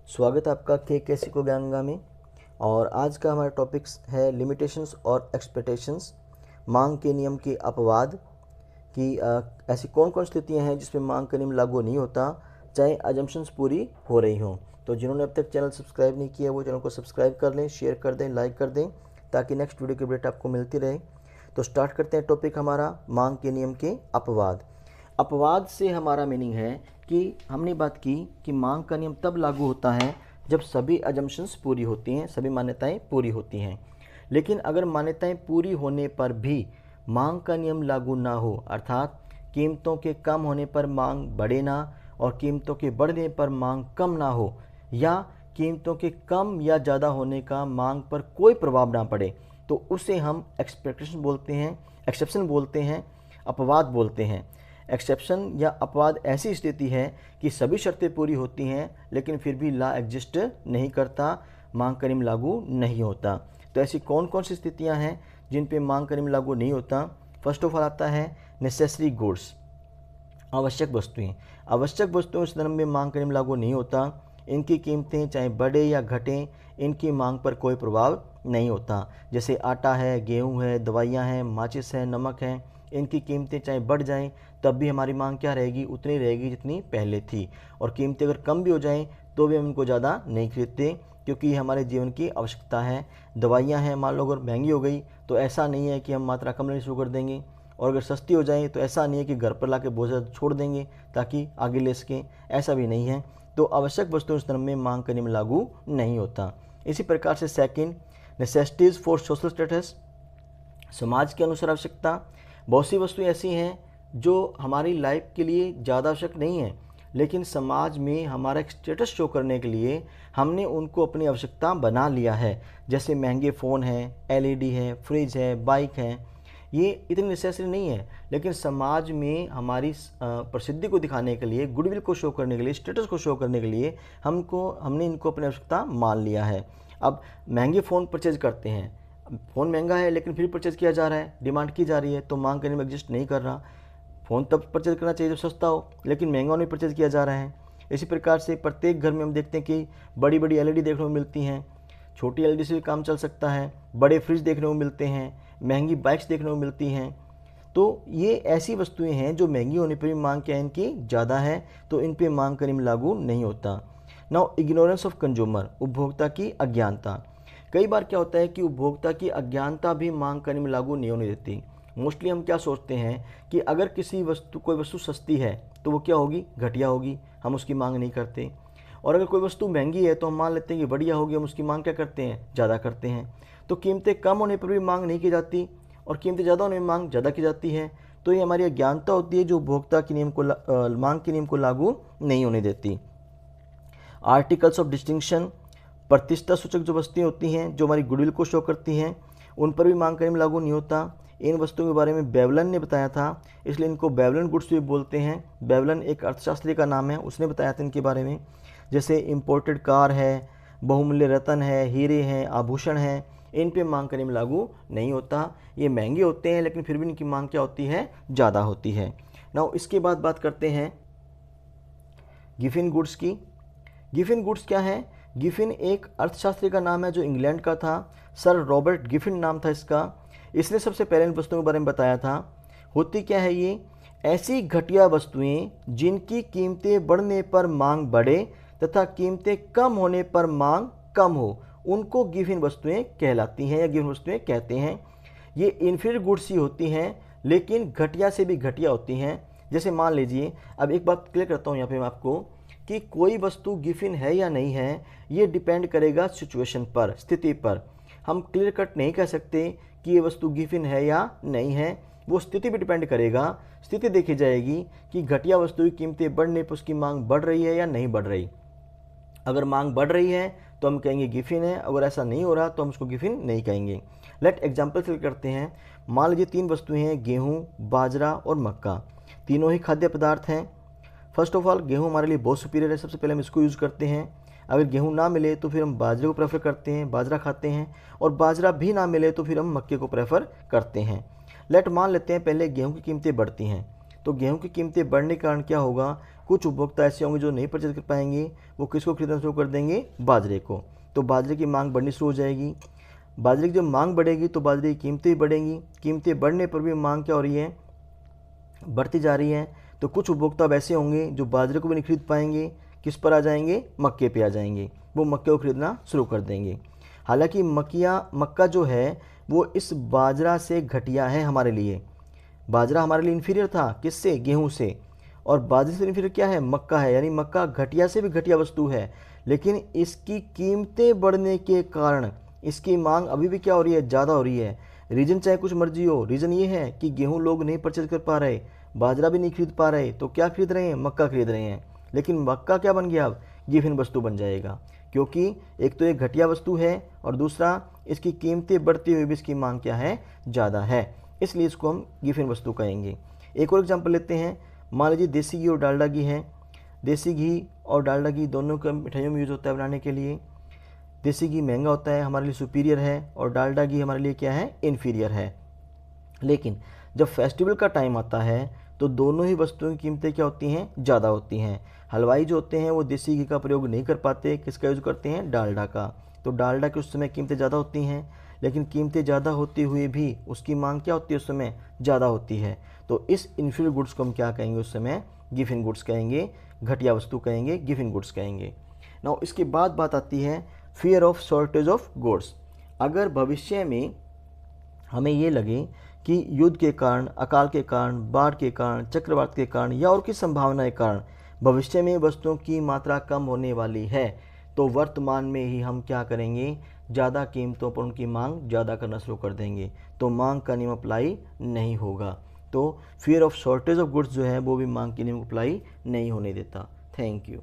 स्वागत है आपका के कैसी को ज्ञानगा में। और आज का हमारा टॉपिक्स है लिमिटेशंस और एक्सपेक्टेशंस, मांग के नियम के अपवाद कि ऐसी कौन कौन स्थितियां हैं जिसमें मांग का नियम लागू नहीं होता चाहे अजम्पशंस पूरी हो रही हों। तो जिन्होंने अब तक चैनल सब्सक्राइब नहीं किया वो चैनल को सब्सक्राइब कर लें, शेयर कर दें, लाइक कर दें ताकि नेक्स्ट वीडियो की अपडेट आपको मिलती रहे। तो स्टार्ट करते हैं टॉपिक हमारा मांग के नियम के अपवाद। अपवाद से हमारा मीनिंग है कि हमने बात की कि मांग का नियम तब लागू होता है जब सभी अजम्पशंस पूरी होती हैं, सभी मान्यताएं पूरी होती हैं। लेकिन अगर मान्यताएं पूरी होने पर भी मांग का नियम लागू ना हो, अर्थात कीमतों के कम होने पर मांग बढ़े ना और कीमतों के बढ़ने पर मांग कम ना हो, या कीमतों के कम या ज़्यादा होने का मांग पर कोई प्रभाव ना पड़े, तो उसे हम एक्सपेक्टेशन बोलते हैं, एक्सेप्शन बोलते हैं, अपवाद बोलते हैं। एक्सेप्शन या अपवाद ऐसी स्थिति है कि सभी शर्तें पूरी होती हैं लेकिन फिर भी लॉ एग्जिस्ट नहीं करता, मांग का नियम लागू नहीं होता। तो ऐसी कौन कौन सी स्थितियां हैं जिन पे मांग का नियम लागू नहीं होता। फर्स्ट ऑफ ऑल आता है नेसेसरी गुड्स, आवश्यक वस्तुएं। आवश्यक वस्तुओं के संदर्भ में मांग का नियम लागू नहीं होता। इनकी कीमतें चाहे बढ़े या घटें, इनकी मांग पर कोई प्रभाव नहीं होता। जैसे आटा है, गेहूं है, दवाइयां हैं, माचिस है, नमक है, इनकी कीमतें चाहे बढ़ जाएं तब भी हमारी मांग क्या रहेगी, उतनी रहेगी जितनी पहले थी। और कीमतें अगर कम भी हो जाएं तो भी हम इनको ज़्यादा नहीं खरीदते क्योंकि ये हमारे जीवन की आवश्यकता है। दवाइयाँ हैं, मान लो अगर महंगी हो गई तो ऐसा नहीं है कि हम मात्रा कम लेनी शुरू कर देंगे, और अगर सस्ती हो जाए तो ऐसा नहीं है कि घर पर ला के बहुत ज़्यादा छोड़ देंगे ताकि आगे ले सकें, ऐसा भी नहीं है। तो आवश्यक वस्तुओं के संदर्भ में मांग का नियम लागू नहीं होता। इसी प्रकार से second, necessities for social status, समाज के अनुसार आवश्यकता। बहुत सी वस्तुएं ऐसी हैं जो हमारी लाइफ के लिए ज़्यादा आवश्यक नहीं है लेकिन समाज में हमारा एक स्टेटस शो करने के लिए हमने उनको अपनी आवश्यकता बना लिया है। जैसे महंगे फ़ोन हैं, एलईडी है, फ्रिज है, बाइक है, ये इतनी नेसेसरी नहीं है लेकिन समाज में हमारी प्रसिद्धि को दिखाने के लिए, गुडविल को शो करने के लिए, स्टेटस को शो करने के लिए हमने इनको अपनी आवश्यकता मान लिया है। अब महंगे फ़ोन परचेज करते हैं, फ़ोन महंगा है लेकिन फिर परचेज किया जा रहा है, डिमांड की जा रही है, तो मांग करने में एग्जिस्ट नहीं कर रहा। फ़ोन तब परचेज करना चाहिए जब सस्ता हो, लेकिन महंगा नहीं परचेज किया जा रहा है। इसी प्रकार से प्रत्येक घर में हम देखते हैं कि बड़ी बड़ी एलईडी देखने को मिलती हैं, छोटी एलईडी से भी काम चल सकता है, बड़े फ्रिज देखने को मिलते हैं, महंगी बाइक्स देखने को मिलती हैं। तो ये ऐसी वस्तुएं हैं जो महंगी होने पर भी मांग क्या है इनकी ज़्यादा है, तो इन पर मांग का नियम लागू नहीं होता। नाउ इग्नोरेंस ऑफ कंज्यूमर, उपभोक्ता की अज्ञानता। कई बार क्या होता है कि उपभोक्ता की अज्ञानता भी मांग का नियम लागू नहीं होने देती। मोस्टली हम क्या सोचते हैं कि अगर कोई वस्तु सस्ती है तो वो क्या होगी, घटिया होगी, हम उसकी मांग नहीं करते। और अगर कोई वस्तु महंगी है तो हम मान लेते हैं कि बढ़िया होगी, हम उसकी मांग क्या करते हैं, ज़्यादा करते हैं। तो कीमतें कम होने पर भी मांग नहीं की जाती और कीमतें ज़्यादा होने में मांग ज़्यादा की जाती है। तो ये हमारी अज्ञानता होती है जो उपभोक्ता के नियम को मांग के नियम को लागू नहीं होने देती। आर्टिकल्स ऑफ डिस्टिंक्शन, प्रतिष्ठा सूचक जो वस्तुएं होती हैं जो हमारी गुडविल को शो करती हैं, उन पर भी मांग का नियम लागू नहीं होता। इन वस्तुओं के बारे में बेवलन ने बताया था, इसलिए इनको बेवलन गुड्स भी बोलते हैं। बेवलन एक अर्थशास्त्री का नाम है, उसने बताया था इनके बारे में। जैसे इम्पोर्टेड कार है, बहुमूल्य रत्न है, हीरे हैं, आभूषण हैं, इन पे मांग का नियम लागू नहीं होता। ये महंगे होते हैं लेकिन फिर भी इनकी मांग क्या होती है, ज़्यादा होती है। नाउ इसके बाद बात करते हैं गिफिन गुड्स की। गिफिन गुड्स क्या है? गिफिन एक अर्थशास्त्री का नाम है जो इंग्लैंड का था, सर रॉबर्ट गिफिन नाम था इसका। इसने सबसे पहले इन वस्तुओं के बारे में बताया था। होती क्या है ये? ऐसी घटिया वस्तुएं जिनकी कीमतें बढ़ने पर मांग बढ़े तथा कीमतें कम होने पर मांग कम हो, उनको गिफिन वस्तुएं कहलाती हैं या गिफिन वस्तुएं कहते हैं। ये इन्फीरियर गुड्स ही होती हैं लेकिन घटिया से भी घटिया होती हैं। जैसे मान लीजिए, अब एक बात क्लियर करता हूँ यहाँ पे मैं आपको कि कोई वस्तु गिफिन है या नहीं है, ये डिपेंड करेगा सिचुएशन पर, स्थिति पर। हम क्लियर कट नहीं कह सकते कि ये वस्तु गिफिन है या नहीं है, वो स्थिति पर डिपेंड करेगा। स्थिति देखी जाएगी कि घटिया वस्तु की कीमतें बढ़ने पर उसकी मांग बढ़ रही है या नहीं बढ़ रही। अगर मांग बढ़ रही है तो हम कहेंगे गिफिन है, अगर ऐसा नहीं हो रहा तो हम उसको गिफिन नहीं कहेंगे। लेट एग्जाम्पल फिल करते हैं। मान लीजिए 3 वस्तुएं हैं, गेहूँ, बाजरा और मक्का। तीनों ही खाद्य पदार्थ हैं। फर्स्ट ऑफ ऑल गेहूँ हमारे लिए बहुत सुपीरियर है, सबसे पहले हम इसको यूज़ करते हैं। अगर गेहूँ ना मिले तो फिर हम बाजरे को प्रेफर करते हैं, बाजरा खाते हैं। और बाजरा भी ना मिले तो फिर हम मक्के को प्रेफर करते हैं। लेट मान लेते हैं पहले गेहूँ की कीमतें बढ़ती हैं, तो गेहूँ की कीमतें बढ़ने के कारण क्या होगा, कुछ उपभोक्ता ऐसे होंगे जो नहीं परचेज कर पाएंगे, वो किसको खरीदना शुरू कर देंगे? बाजरे को। तो बाजरे की मांग बढ़नी शुरू हो जाएगी। बाजरे की जब मांग बढ़ेगी तो बाजरे की कीमतें बढ़ेंगी। कीमतें बढ़ने पर भी मांग क्या हो रही है? बढ़ती जा रही है। तो कुछ उपभोक्ता ऐसे होंगे जो बाजरे को भी नहीं खरीद पाएंगे, किस पर आ जाएंगे? मक्के पे आ जाएंगे। वो मक्के को खरीदना शुरू कर देंगे। हालांकि मक्का जो है वो इस बाजरा से घटिया है हमारे लिए। बाजरा हमारे लिए इन्फीरियर था, किससे? गेहूं से। और बाजरे से इन्फीरियर क्या है? मक्का है। यानी मक्का घटिया से भी घटिया वस्तु है, लेकिन इसकी कीमतें बढ़ने के कारण इसकी मांग अभी भी क्या हो रही है? ज़्यादा हो रही है। रीज़न चाहे कुछ मर्जी हो, रीज़न ये है कि गेहूं लोग नहीं परचेज कर पा रहे, बाजरा भी नहीं खरीद पा रहे, तो क्या खरीद रहे हैं? मक्का खरीद रहे हैं। लेकिन मक्का क्या बन गया? अब गिवन वस्तु बन जाएगा, क्योंकि एक तो ये घटिया वस्तु है और दूसरा इसकी कीमतें बढ़ती हुई भी इसकी मांग क्या है? ज़्यादा है। इसलिए इसको हम गिवन वस्तु कहेंगे। एक और एग्जाम्पल लेते हैं। मान लीजिए देसी घी और डालडा घी है। देसी घी और डालडा घी दोनों का मिठाइयों में यूज़ होता है बनाने के लिए। देसी घी महंगा होता है, हमारे लिए सुपीरियर है, और डालडा घी हमारे लिए क्या है? इन्फीरियर है। लेकिन जब फेस्टिवल का टाइम आता है तो दोनों ही वस्तुओं की कीमतें क्या होती हैं? ज़्यादा होती हैं। हलवाई जो होते हैं वो देसी घी का प्रयोग नहीं कर पाते, किसका यूज़ करते हैं? डालडा का। तो डालडा की उस समय कीमतें ज़्यादा होती हैं, लेकिन कीमतें ज़्यादा होती हुई भी उसकी मांग क्या होती है? उस समय ज़्यादा होती है। तो इस इन्फीरियर गुड्स को हम क्या कहेंगे? उस समय गिवन गुड्स कहेंगे, घटिया वस्तु कहेंगे, गिवन गुड्स कहेंगे। नाउ इसके बाद बात आती है fear of shortage of goods. अगर भविष्य में हमें ये लगे कि युद्ध के कारण, अकाल के कारण, बाढ़ के कारण, चक्रवात के कारण या और किसी संभावना के कारण भविष्य में वस्तुओं की मात्रा कम होने वाली है, तो वर्तमान में ही हम क्या करेंगे? ज़्यादा कीमतों पर उनकी मांग ज़्यादा करना शुरू कर देंगे। तो मांग का नियम अप्लाई नहीं होगा। तो fear of shortage of goods जो है वो भी मांग के नियम अप्लाई नहीं होने देता। Thank you.